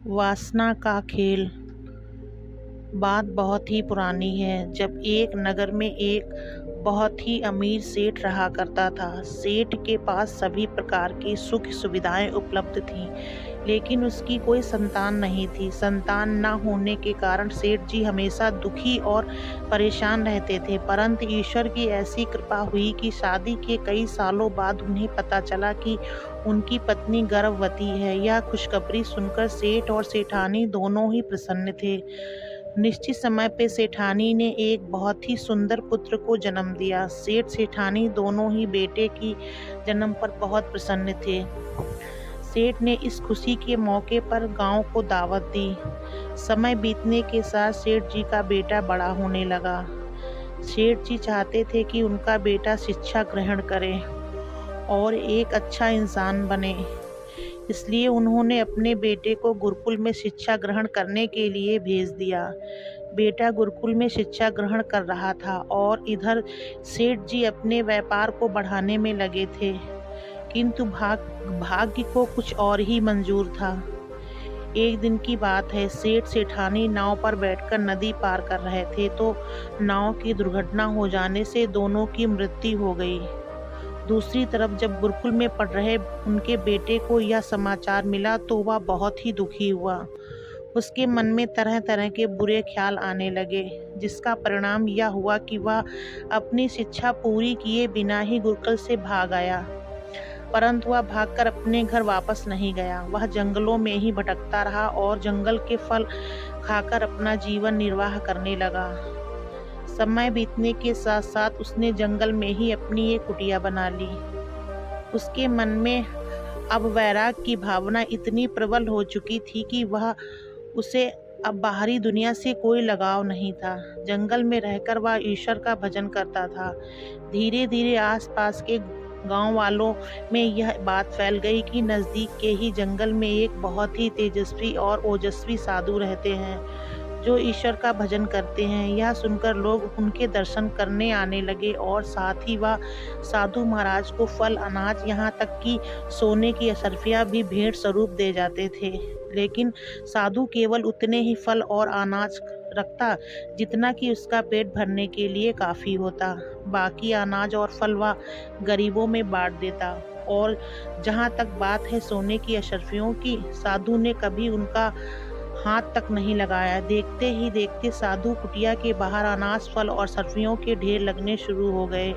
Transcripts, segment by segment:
वासना का खेल। बात बहुत ही पुरानी है, जब एक नगर में एक बहुत ही अमीर सेठ रहा करता था। सेठ के पास सभी प्रकार की सुख सुविधाएं उपलब्ध थीं, लेकिन उसकी कोई संतान नहीं थी। संतान न होने के कारण सेठ जी हमेशा दुखी और परेशान रहते थे। परंतु ईश्वर की ऐसी कृपा हुई कि शादी के कई सालों बाद उन्हें पता चला कि उनकी पत्नी गर्भवती है। यह खुशखबरी सुनकर सेठ और सेठानी दोनों ही प्रसन्न थे। निश्चित समय पे सेठानी ने एक बहुत ही सुंदर पुत्र को जन्म दिया। सेठ सेठानी दोनों ही बेटे की जन्म पर बहुत प्रसन्न थे। सेठ ने इस खुशी के मौके पर गांव को दावत दी। समय बीतने के साथ सेठ जी का बेटा बड़ा होने लगा। सेठ जी चाहते थे कि उनका बेटा शिक्षा ग्रहण करे और एक अच्छा इंसान बने। इसलिए उन्होंने अपने बेटे को गुरुकुल में शिक्षा ग्रहण करने के लिए भेज दिया। बेटा गुरुकुल में शिक्षा ग्रहण कर रहा था और इधर सेठ जी अपने व्यापार को बढ़ाने में लगे थे, किंतु भाग्य को कुछ और ही मंजूर था। एक दिन की बात है, सेठ सेठानी नाव पर बैठकर नदी पार कर रहे थे तो नाव की दुर्घटना हो जाने से दोनों की मृत्यु हो गई। दूसरी तरफ जब गुरुकुल में पढ़ रहे उनके बेटे को यह समाचार मिला तो वह बहुत ही दुखी हुआ। उसके मन में तरह तरह के बुरे ख्याल आने लगे, जिसका परिणाम यह हुआ कि वह अपनी शिक्षा पूरी किए बिना ही गुरुकुल से भाग आया। परंतु वह भागकर अपने घर वापस नहीं गया। वह जंगलों में ही भटकता रहा और जंगल के फल खाकर अपना जीवन निर्वाह करने लगा। समय बीतने के साथ साथ उसने जंगल में ही अपनी एक कुटिया बना ली। उसके मन में अब वैराग की भावना इतनी प्रबल हो चुकी थी कि उसे अब बाहरी दुनिया से कोई लगाव नहीं था। जंगल में रहकर वह ईश्वर का भजन करता था। धीरे धीरे आसपास के गांव वालों में यह बात फैल गई कि नज़दीक के ही जंगल में एक बहुत ही तेजस्वी और ओजस्वी साधु रहते हैं, जो ईश्वर का भजन करते हैं। यह सुनकर लोग उनके दर्शन करने आने लगे और साथ ही वह साधु महाराज को फल, अनाज, यहाँ तक कि सोने की अशर्फियाँ भी भेंट स्वरूप दे जाते थे। लेकिन साधु केवल उतने ही फल और अनाज रखता जितना कि उसका पेट भरने के लिए काफ़ी होता। बाकी अनाज और फल वह गरीबों में बांट देता। और जहाँ तक बात है सोने की अशर्फियों की, साधु ने कभी उनका हाथ तक नहीं लगाया। देखते ही देखते साधु कुटिया के बाहर अनाज, फल और सरफियों के ढेर लगने शुरू हो गए।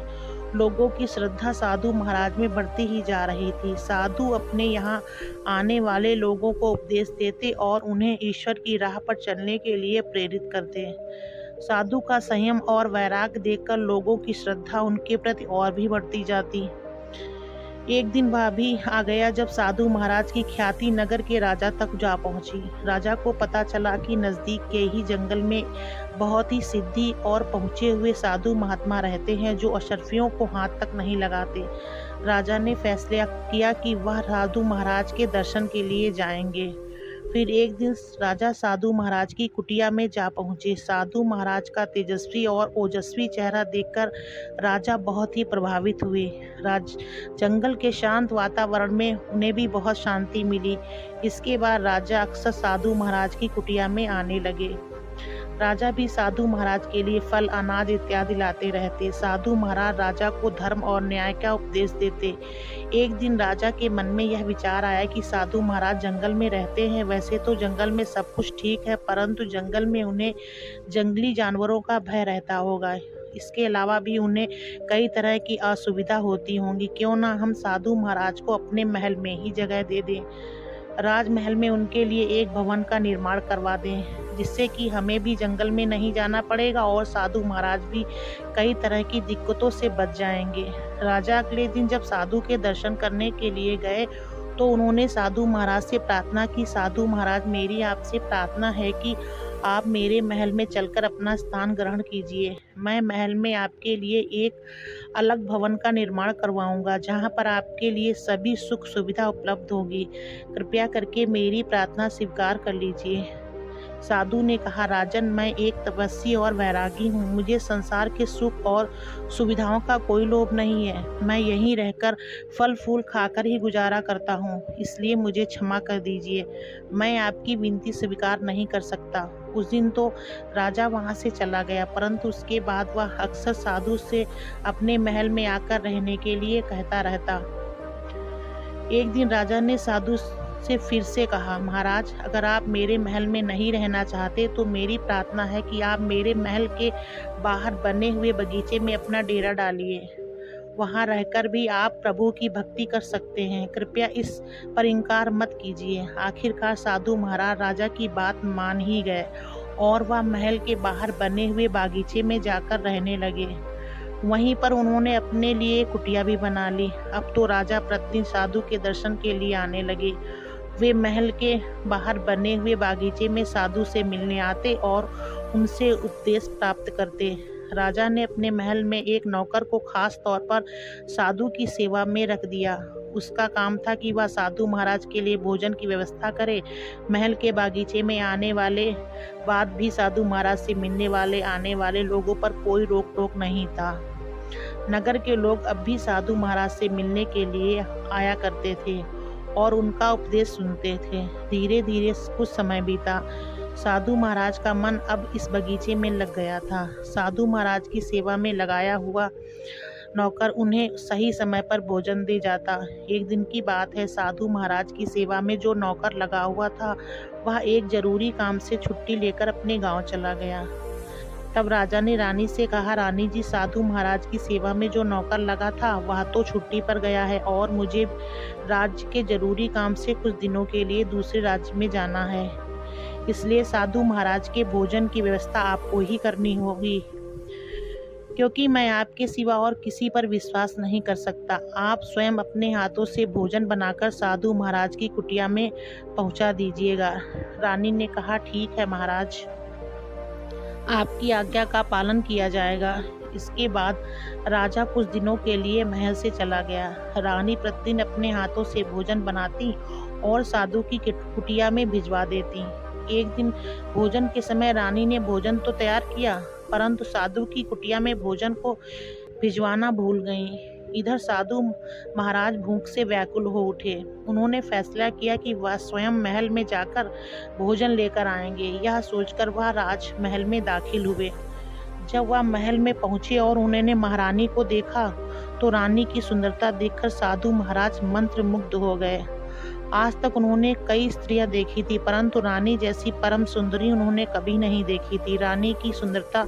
लोगों की श्रद्धा साधु महाराज में बढ़ती ही जा रही थी। साधु अपने यहाँ आने वाले लोगों को उपदेश देते और उन्हें ईश्वर की राह पर चलने के लिए प्रेरित करते। साधु का संयम और वैराग्य देखकर लोगों की श्रद्धा उनके प्रति और भी बढ़ती जाती। एक दिन वह भी आ गया जब साधु महाराज की ख्याति नगर के राजा तक जा पहुंची। राजा को पता चला कि नज़दीक के ही जंगल में बहुत ही सिद्धि और पहुँचे हुए साधु महात्मा रहते हैं, जो अशर्फियों को हाथ तक नहीं लगाते। राजा ने फैसला किया कि वह साधु महाराज के दर्शन के लिए जाएंगे। फिर एक दिन राजा साधु महाराज की कुटिया में जा पहुँचे। साधु महाराज का तेजस्वी और ओजस्वी चेहरा देखकर राजा बहुत ही प्रभावित हुए। जंगल के शांत वातावरण में उन्हें भी बहुत शांति मिली। इसके बाद राजा अक्सर साधु महाराज की कुटिया में आने लगे। राजा भी साधु महाराज के लिए फल, अनाज इत्यादि लाते रहते। साधु महाराज राजा को धर्म और न्याय का उपदेश देते। एक दिन राजा के मन में यह विचार आया कि साधु महाराज जंगल में रहते हैं। वैसे तो जंगल में सब कुछ ठीक है, परंतु जंगल में उन्हें जंगली जानवरों का भय रहता होगा। इसके अलावा भी उन्हें कई तरह की असुविधा होती होंगी। क्यों ना हम साधु महाराज को अपने महल में ही जगह दे दें। राजमहल में उनके लिए एक भवन का निर्माण करवा दें, जिससे कि हमें भी जंगल में नहीं जाना पड़ेगा और साधु महाराज भी कई तरह की दिक्कतों से बच जाएंगे। राजा अगले दिन जब साधु के दर्शन करने के लिए गए तो उन्होंने साधु महाराज से प्रार्थना की, साधु महाराज, मेरी आपसे प्रार्थना है कि आप मेरे महल में चलकर अपना स्थान ग्रहण कीजिए। मैं महल में आपके लिए एक अलग भवन का निर्माण करवाऊंगा, जहां पर आपके लिए सभी सुख सुविधा उपलब्ध होगी। कृपया करके मेरी प्रार्थना स्वीकार कर लीजिए। साधु ने कहा, राजन, मैं एक तपस्वी और वैरागी हूँ। मुझे संसार के सुख और सुविधाओं का कोई लोभ नहीं है। मैं यहीं रहकर फल फूल खाकर ही गुजारा करता हूँ, इसलिए मुझे क्षमा कर दीजिए। मैं आपकी विनती स्वीकार नहीं कर सकता। उस दिन तो राजा वहाँ से चला गया, परंतु उसके बाद वह अक्सर साधु से अपने महल में आकर रहने के लिए कहता रहता। एक दिन राजा ने साधु से फिर से कहा, महाराज, अगर आप मेरे महल में नहीं रहना चाहते तो मेरी प्रार्थना है कि आप मेरे महल के बाहर बने हुए बगीचे में अपना डेरा डालिए। वहां रहकर भी आप प्रभु की भक्ति कर सकते हैं। कृपया इस पर इनकार मत कीजिए। आखिरकार साधु महाराज राजा की बात मान ही गए और वह महल के बाहर बने हुए बागीचे में जाकर रहने लगे। वहीं पर उन्होंने अपने लिए कुटिया भी बना ली। अब तो राजा प्रतिदिन साधु के दर्शन के लिए आने लगे। वे महल के बाहर बने हुए बागीचे में साधु से मिलने आते और उनसे उपदेश प्राप्त करते। राजा ने अपने महल में एक नौकर को खास तौर पर साधु की सेवा में रख दिया। उसका काम था कि वह साधु महाराज के लिए भोजन की व्यवस्था करे। महल के बागीचे में आने वाले बाद भी साधु महाराज से मिलने वाले आने वाले लोगों पर कोई रोक टोक नहीं था। नगर के लोग अब भी साधु महाराज से मिलने के लिए आया करते थे और उनका उपदेश सुनते थे। धीरे धीरे कुछ समय बीता। साधु महाराज का मन अब इस बगीचे में लग गया था। साधु महाराज की सेवा में लगाया हुआ नौकर उन्हें सही समय पर भोजन दे जाता। एक दिन की बात है, साधु महाराज की सेवा में जो नौकर लगा हुआ था वह एक जरूरी काम से छुट्टी लेकर अपने गांव चला गया। तब राजा ने रानी से कहा, रानी जी, साधु महाराज की सेवा में जो नौकर लगा था वह तो छुट्टी पर गया है और मुझे राज्य के जरूरी काम से कुछ दिनों के लिए दूसरे राज्य में जाना है। इसलिए साधु महाराज के भोजन की व्यवस्था आपको ही करनी होगी, क्योंकि मैं आपके सिवा और किसी पर विश्वास नहीं कर सकता। आप स्वयं अपने हाथों से भोजन बनाकर साधु महाराज की कुटिया में पहुंचा दीजिएगा। रानी ने कहा, ठीक है महाराज, आपकी आज्ञा का पालन किया जाएगा। इसके बाद राजा कुछ दिनों के लिए महल से चला गया। रानी प्रतिदिन अपने हाथों से भोजन बनाती और साधु की कुटिया में भिजवा देती। एक दिन भोजन के समय रानी ने भोजन तो तैयार किया, परंतु साधु की कुटिया में भोजन को भिजवाना भूल गईं। इधर साधु महाराज भूख से व्याकुल हो उठे। उन्होंने फैसला किया कि वह स्वयं महल में जाकर भोजन लेकर आएंगे। यह सोचकर वह राज महल में दाखिल हुए। जब वह महल में पहुंचे और उन्होंने महारानी को देखा तो रानी की सुंदरता देखकर साधु महाराज मंत्रमुग्ध हो गए। आज तक उन्होंने कई स्त्रियां देखी थी, परंतु रानी जैसी परम सुंदरी उन्होंने कभी नहीं देखी थी। रानी की सुंदरता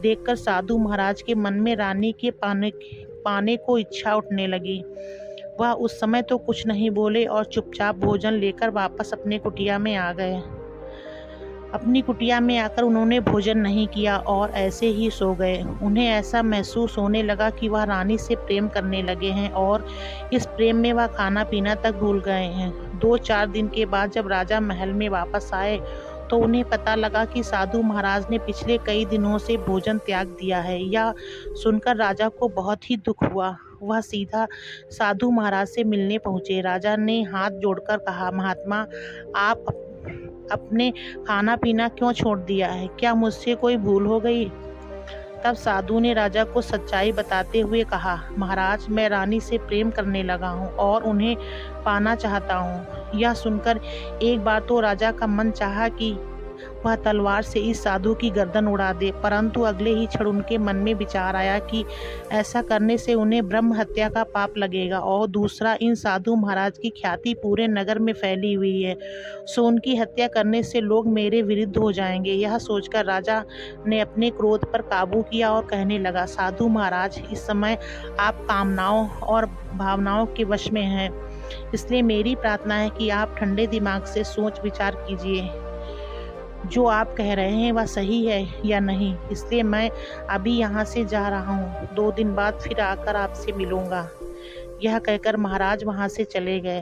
देखकर साधु महाराज के मन में रानी के पाने को इच्छा उठने लगी। वह उस समय तो कुछ नहीं बोले और चुपचाप भोजन लेकर वापस अपने कुटिया में आ गए। अपनी कुटिया में आकर उन्होंने भोजन नहीं किया और ऐसे ही सो गए। उन्हें ऐसा महसूस होने लगा कि वह रानी से प्रेम करने लगे हैं और इस प्रेम में वह खाना पीना तक भूल गए हैं। 2-4 दिन के बाद जब राजा महल में वापस आए तो उन्हें पता लगा कि साधु महाराज ने पिछले कई दिनों से भोजन त्याग दिया है। यह सुनकर राजा को बहुत ही दुख हुआ। वह सीधा साधु महाराज से मिलने पहुंचे। राजा ने हाथ जोड़कर कहा, महात्मा, आप अपने खाना पीना क्यों छोड़ दिया है? क्या मुझसे कोई भूल हो गई? तब साधु ने राजा को सच्चाई बताते हुए कहा, महाराज, मैं रानी से प्रेम करने लगा हूँ और उन्हें पाना चाहता हूँ। यह सुनकर एक बार तो राजा का मन चाहा कि वह तलवार से इस साधु की गर्दन उड़ा दे, परंतु अगले ही क्षण उनके मन में विचार आया कि ऐसा करने से उन्हें ब्रह्म हत्या का पाप लगेगा और दूसरा, इन साधु महाराज की ख्याति पूरे नगर में फैली हुई है, सो उनकी हत्या करने से लोग मेरे विरुद्ध हो जाएंगे। यह सोचकर राजा ने अपने क्रोध पर काबू किया और कहने लगा, साधु महाराज, इस समय आप कामनाओं और भावनाओं के वश में हैं, इसलिए मेरी प्रार्थना है कि आप ठंडे दिमाग से सोच विचार कीजिए। जो आप कह रहे हैं वह सही है या नहीं, इसलिए मैं अभी यहाँ से जा रहा हूँ। 2 दिन बाद फिर आकर आपसे मिलूँगा। यह कहकर महाराज वहाँ से चले गए।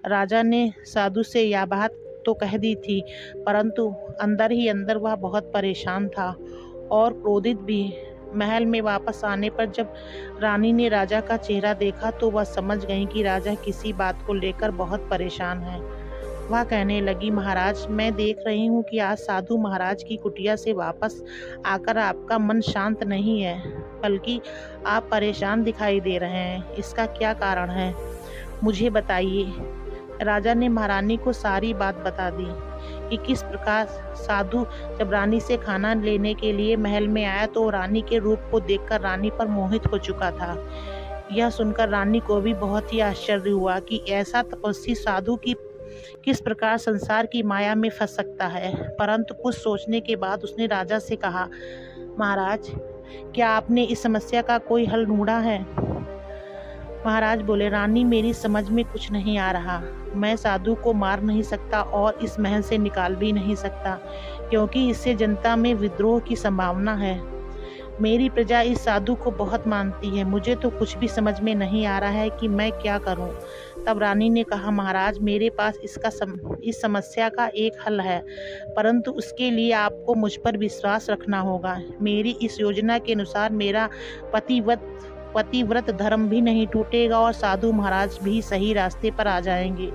राजा ने साधु से यह बात तो कह दी थी, परंतु अंदर ही अंदर वह बहुत परेशान था और क्रोधित भी। महल में वापस आने पर जब रानी ने राजा का चेहरा देखा तो वह समझ गई कि राजा किसी बात को लेकर बहुत परेशान है। वह कहने लगी, महाराज, मैं देख रही हूँ कि आज साधु महाराज की कुटिया से वापस आकर आपका मन शांत नहीं है, बल्कि आप परेशान दिखाई दे रहे हैं। इसका क्या कारण है, मुझे बताइए। राजा ने महारानी को सारी बात बता दी कि किस प्रकार साधु जब रानी से खाना लेने के लिए महल में आया तो रानी के रूप को देखकर रानी पर मोहित हो चुका था। यह सुनकर रानी को भी बहुत ही आश्चर्य हुआ कि ऐसा तपस्वी साधु की किस प्रकार संसार की माया में फंस सकता है। परंतु कुछ सोचने के बाद उसने राजा से कहा, महाराज, क्या आपने इस समस्या का कोई हल ढूंढा है? महाराज बोले, रानी, मेरी समझ में कुछ नहीं आ रहा। मैं साधु को मार नहीं सकता और इस महल से निकाल भी नहीं सकता, क्योंकि इससे जनता में विद्रोह की संभावना है। मेरी प्रजा इस साधु को बहुत मानती है। मुझे तो कुछ भी समझ में नहीं आ रहा है कि मैं क्या करूं। तब रानी ने कहा, महाराज, मेरे पास इस समस्या का एक हल है, परंतु उसके लिए आपको मुझ पर विश्वास रखना होगा। मेरी इस योजना के अनुसार मेरा पतिव्रत धर्म भी नहीं टूटेगा और साधु महाराज भी सही रास्ते पर आ जाएंगे।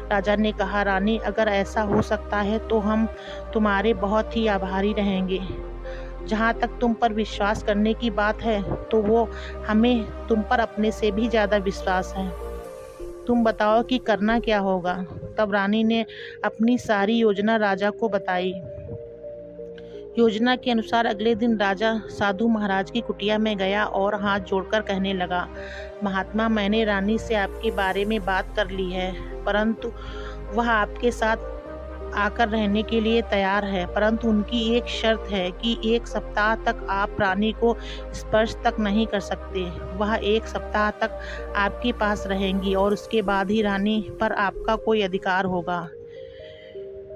राजा ने कहा, रानी, अगर ऐसा हो सकता है तो हम तुम्हारे बहुत ही आभारी रहेंगे। जहाँ तक तुम पर विश्वास करने की बात है तो वो हमें तुम पर अपने से भी ज़्यादा विश्वास है। तुम बताओ कि करना क्या होगा। तब रानी ने अपनी सारी योजना राजा को बताई। योजना के अनुसार अगले दिन राजा साधु महाराज की कुटिया में गया और हाथ जोड़कर कहने लगा, महात्मा, मैंने रानी से आपके बारे में बात कर ली है, परंतु वह आपके साथ आकर रहने के लिए तैयार है, परंतु उनकी एक शर्त है कि 1 सप्ताह तक आप रानी को स्पर्श तक नहीं कर सकते। वह 1 सप्ताह तक आपके पास रहेंगी और उसके बाद ही रानी पर आपका कोई अधिकार होगा।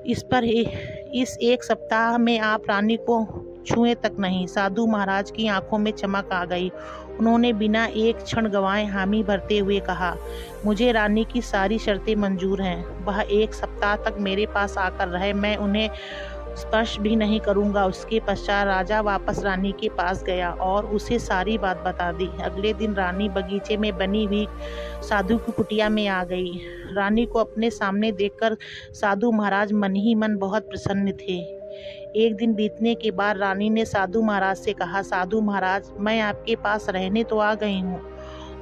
इस 1 सप्ताह में आप रानी को छुए तक नहीं। साधु महाराज की आंखों में चमक आ गई। उन्होंने बिना एक क्षण गंवाए हामी भरते हुए कहा, मुझे रानी की सारी शर्तें मंजूर हैं। वह 1 सप्ताह तक मेरे पास आकर रहे, मैं उन्हें स्पर्श भी नहीं करूंगा। उसके पश्चात राजा वापस रानी के पास गया और उसे सारी बात बता दी। अगले दिन रानी बगीचे में बनी हुई साधु की कुटिया में आ गई। रानी को अपने सामने देखकर साधु महाराज मन ही मन बहुत प्रसन्न थे। एक दिन बीतने के बाद रानी ने साधु महाराज से कहा, साधु महाराज, मैं आपके पास रहने तो आ गई हूँ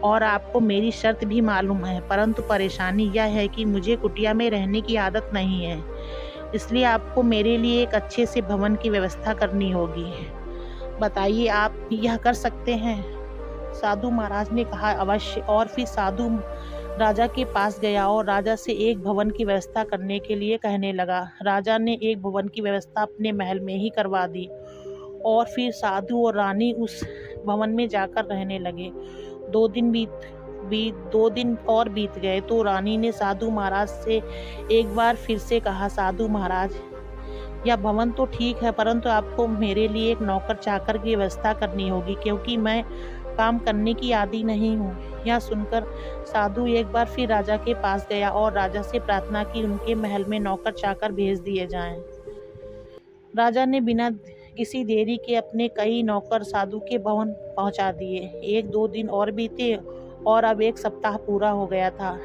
और आपको मेरी शर्त भी मालूम है, परंतु परेशानी यह है कि मुझे कुटिया में रहने की आदत नहीं है, इसलिए आपको मेरे लिए एक अच्छे से भवन की व्यवस्था करनी होगी। बताइए, आप यह कर सकते हैं? साधु महाराज ने कहा, अवश्य। और फिर साधु राजा के पास गया और राजा से एक भवन की व्यवस्था करने के लिए कहने लगा। राजा ने एक भवन की व्यवस्था अपने महल में ही करवा दी और फिर साधु और रानी उस भवन में जाकर रहने लगे। 2 दिन और बीत गए तो रानी ने साधु महाराज से एक बार फिर से कहा, साधु महाराज, यह भवन तो ठीक है, परंतु आपको मेरे लिए एक नौकर चाकर की व्यवस्था करनी होगी, क्योंकि मैं काम करने की आदी नहीं हूँ। यह सुनकर साधु एक बार फिर राजा के पास गया और राजा से प्रार्थना की उनके महल में नौकर चाकर भेज दिए जाएं। राजा ने बिना किसी देरी के अपने कई नौकर साधु के भवन पहुंचा दिए। 1-2 दिन और बीते और अब 1 सप्ताह पूरा हो गया था।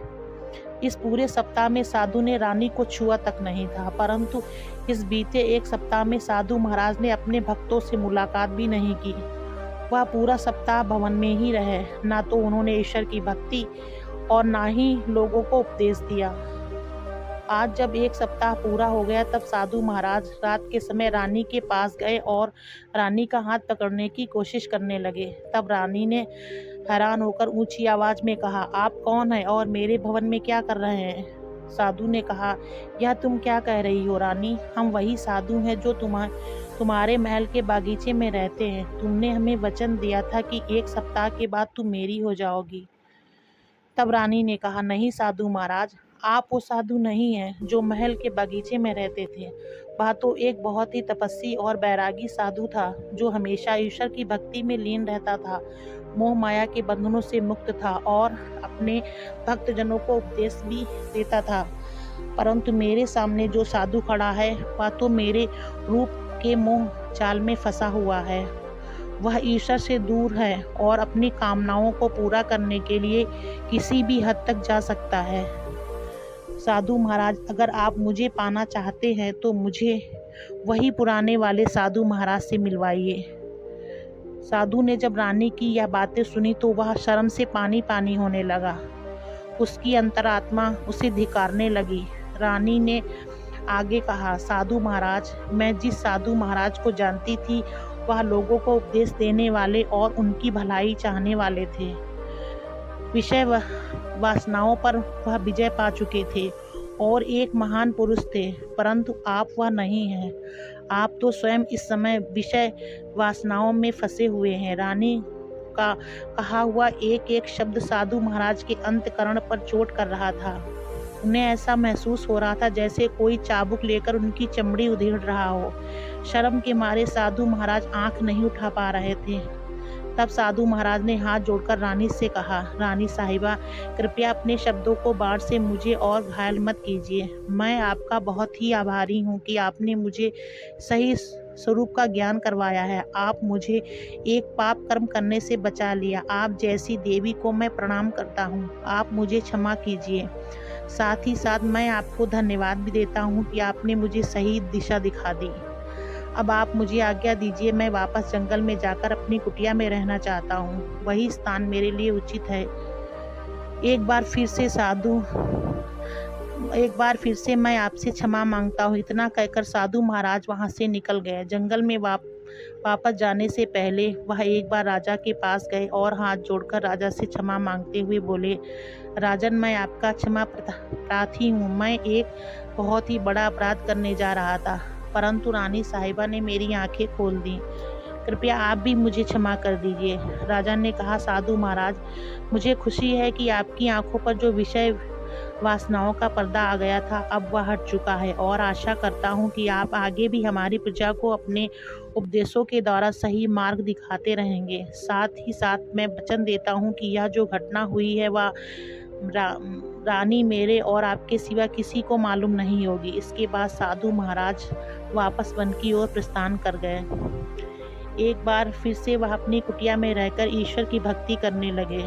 इस पूरे सप्ताह में साधु ने रानी को छुआ तक नहीं था, परंतु इस बीते 1 सप्ताह में साधु महाराज ने अपने भक्तों से मुलाकात भी नहीं की। वह पूरा सप्ताह भवन में ही रहे। ना तो उन्होंने ईश्वर की भक्ति और ना ही लोगों को उपदेश दिया। आज जब 1 सप्ताह पूरा हो गया तब साधु महाराज रात के समय रानी के पास गए और रानी का हाथ पकड़ने की कोशिश करने लगे। तब रानी ने हैरान होकर ऊंची आवाज में कहा, आप कौन हैं और मेरे भवन में क्या कर रहे हैं? साधु ने कहा, यह तुम क्या कह रही हो रानी? हम वही साधु हैं जो तुम्हारे महल के बागीचे में रहते हैं। तुमने हमें वचन दिया था कि 1 सप्ताह के बाद तुम मेरी हो जाओगी। तब रानी ने कहा, नहीं साधु महाराज, आप वो साधु नहीं हैं जो महल के बगीचे में रहते थे। वह तो एक बहुत ही तपस्वी और बैरागी साधु था जो हमेशा ईश्वर की भक्ति में लीन रहता था, मोह माया के बंधनों से मुक्त था और अपने भक्तजनों को उपदेश भी देता था। परंतु मेरे सामने जो साधु खड़ा है वह तो मेरे रूप के मोह जाल में फंसा हुआ है। वह ईश्वर से दूर है और अपनी कामनाओं को पूरा करने के लिए किसी भी हद तक जा सकता है। साधु महाराज, अगर आप मुझे पाना चाहते हैं तो मुझे वही पुराने वाले साधु महाराज से मिलवाइए। साधु ने जब रानी की यह बातें सुनी तो वह शर्म से पानी पानी होने लगा। उसकी अंतरात्मा उसे धिक्कारने लगी। रानी ने आगे कहा, साधु महाराज, मैं जिस साधु महाराज को जानती थी वह लोगों को उपदेश देने वाले और उनकी भलाई चाहने वाले थे। विषय वासनाओं पर वह विजय पा चुके थे और एक महान पुरुष थे, परंतु आप वह नहीं हैं। आप तो स्वयं इस समय विषय वासनाओं में फंसे हुए हैं। रानी का कहा हुआ एक एक शब्द साधु महाराज के अंतकरण पर चोट कर रहा था। उन्हें ऐसा महसूस हो रहा था जैसे कोई चाबुक लेकर उनकी चमड़ी उधेड़ रहा हो। शर्म के मारे साधु महाराज आंख नहीं उठा पा रहे थे। तब साधु महाराज ने हाथ जोड़कर रानी से कहा, रानी साहिबा, कृपया अपने शब्दों को बाढ़ से मुझे और घायल मत कीजिए। मैं आपका बहुत ही आभारी हूँ कि आपने मुझे सही स्वरूप का ज्ञान करवाया है। आप मुझे एक पाप कर्म करने से बचा लिया। आप जैसी देवी को मैं प्रणाम करता हूँ। आप मुझे क्षमा कीजिए। साथ ही साथ मैं आपको धन्यवाद भी देता हूँ कि आपने मुझे सही दिशा दिखा दी। अब आप मुझे आज्ञा दीजिए, मैं वापस जंगल में जाकर अपनी कुटिया में रहना चाहता हूँ। वही स्थान मेरे लिए उचित है। एक बार फिर से मैं आपसे क्षमा मांगता हूँ। इतना कहकर साधु महाराज वहाँ से निकल गए। जंगल में वापस जाने से पहले वह एक बार राजा के पास गए और हाथ जोड़कर राजा से क्षमा मांगते हुए बोले, राजन, मैं आपका क्षमा प्रार्थी हूँ। मैं एक बहुत ही बड़ा अपराध करने जा रहा था, परंतु रानी साहिबा ने मेरी आंखें खोल दी। कृपया आप भी मुझे क्षमा कर दीजिए। राजा ने कहा, साधु महाराज, मुझे खुशी है कि आपकी आंखों पर जो विषय वासनाओं का पर्दा आ गया था अब वह हट चुका है, और आशा करता हूँ कि आप आगे भी हमारी प्रजा को अपने उपदेशों के द्वारा सही मार्ग दिखाते रहेंगे। साथ ही साथ मैं वचन देता हूँ कि यह जो घटना हुई है वह रानी मेरे और आपके सिवा किसी को मालूम नहीं होगी। इसके बाद साधु महाराज वापस वन की ओर प्रस्थान कर गए। एक बार फिर से वह अपनी कुटिया में रहकर ईश्वर की भक्ति करने लगे।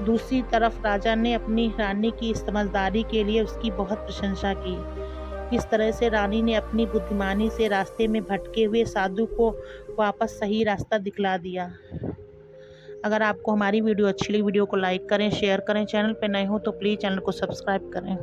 दूसरी तरफ राजा ने अपनी रानी की समझदारी के लिए उसकी बहुत प्रशंसा की। इस तरह से रानी ने अपनी बुद्धिमानी से रास्ते में भटके हुए साधु को वापस सही रास्ता दिखला दिया। अगर आपको हमारी वीडियो अच्छी लगी, वीडियो को लाइक करें, शेयर करें। चैनल पर नए हो तो प्लीज़ चैनल को सब्सक्राइब करें।